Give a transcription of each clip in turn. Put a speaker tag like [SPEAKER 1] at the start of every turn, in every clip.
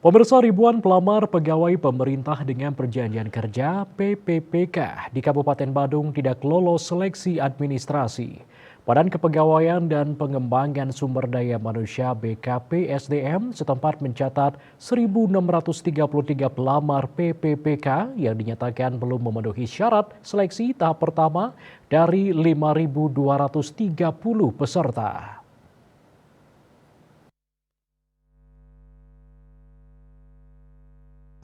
[SPEAKER 1] Pemirsa, ribuan pelamar pegawai pemerintah dengan perjanjian kerja (PPPK) di Kabupaten Badung tidak lolos seleksi administrasi. Badan Kepegawaian dan Pengembangan Sumber Daya Manusia (BKP) setempat mencatat 1.633 pelamar PPPK yang dinyatakan belum memenuhi syarat seleksi tahap pertama dari 5.230 peserta.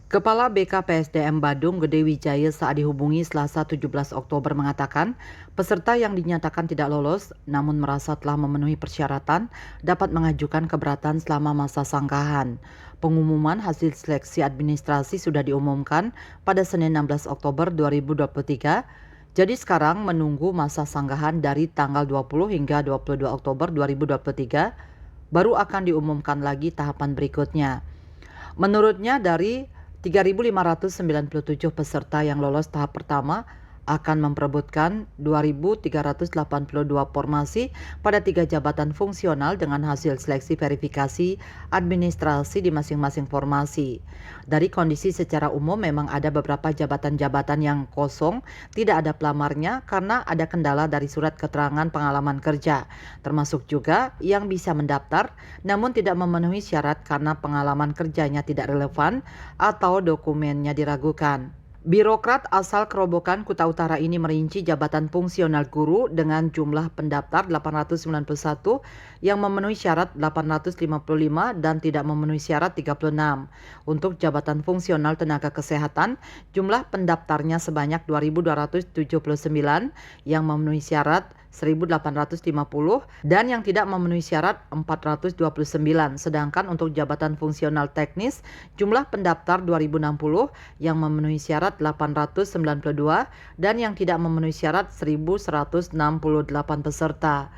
[SPEAKER 2] Kepala BKPSDM Badung Gede Wijaya saat dihubungi Selasa 17 Oktober mengatakan, peserta yang dinyatakan tidak lolos namun merasa telah memenuhi persyaratan dapat mengajukan keberatan selama masa sangkahan. Pengumuman hasil seleksi administrasi sudah diumumkan pada Senin 16 Oktober 2023. Jadi sekarang menunggu masa sanggahan dari tanggal 20 hingga 22 Oktober 2023 baru akan diumumkan lagi tahapan berikutnya. Menurutnya dari 3.597 peserta yang lolos tahap pertama akan memperebutkan 2.382 formasi pada 3 jabatan fungsional dengan hasil seleksi verifikasi administrasi di masing-masing formasi. Dari kondisi secara umum memang ada beberapa jabatan-jabatan yang kosong, tidak ada pelamarnya karena ada kendala dari surat keterangan pengalaman kerja, termasuk juga yang bisa mendaftar namun tidak memenuhi syarat karena pengalaman kerjanya tidak relevan atau dokumennya diragukan. Birokrat asal Kerobokan Kuta Utara ini merinci jabatan fungsional guru dengan jumlah pendaftar 891 yang memenuhi syarat 855 dan tidak memenuhi syarat 36. Untuk jabatan fungsional tenaga kesehatan, jumlah pendaftarnya sebanyak 2.279 yang memenuhi syarat 1.850 dan yang tidak memenuhi syarat 429. Sedangkan untuk jabatan fungsional teknis, jumlah pendaftar 2.060 yang memenuhi syarat 892 dan yang tidak memenuhi syarat 1.168 peserta.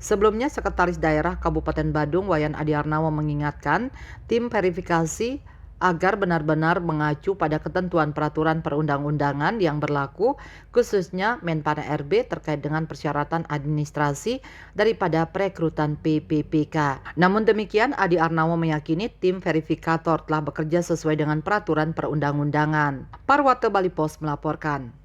[SPEAKER 2] Sebelumnya, Sekretaris Daerah Kabupaten Badung Wayan Adi Arnawa mengingatkan tim verifikasi agar benar-benar mengacu pada ketentuan peraturan perundang-undangan yang berlaku, khususnya Menpan RB terkait dengan persyaratan administrasi daripada perekrutan PPPK. Namun demikian, Adi Arnawa meyakini tim verifikator telah bekerja sesuai dengan peraturan perundang-undangan. Parwate Bali Pos melaporkan.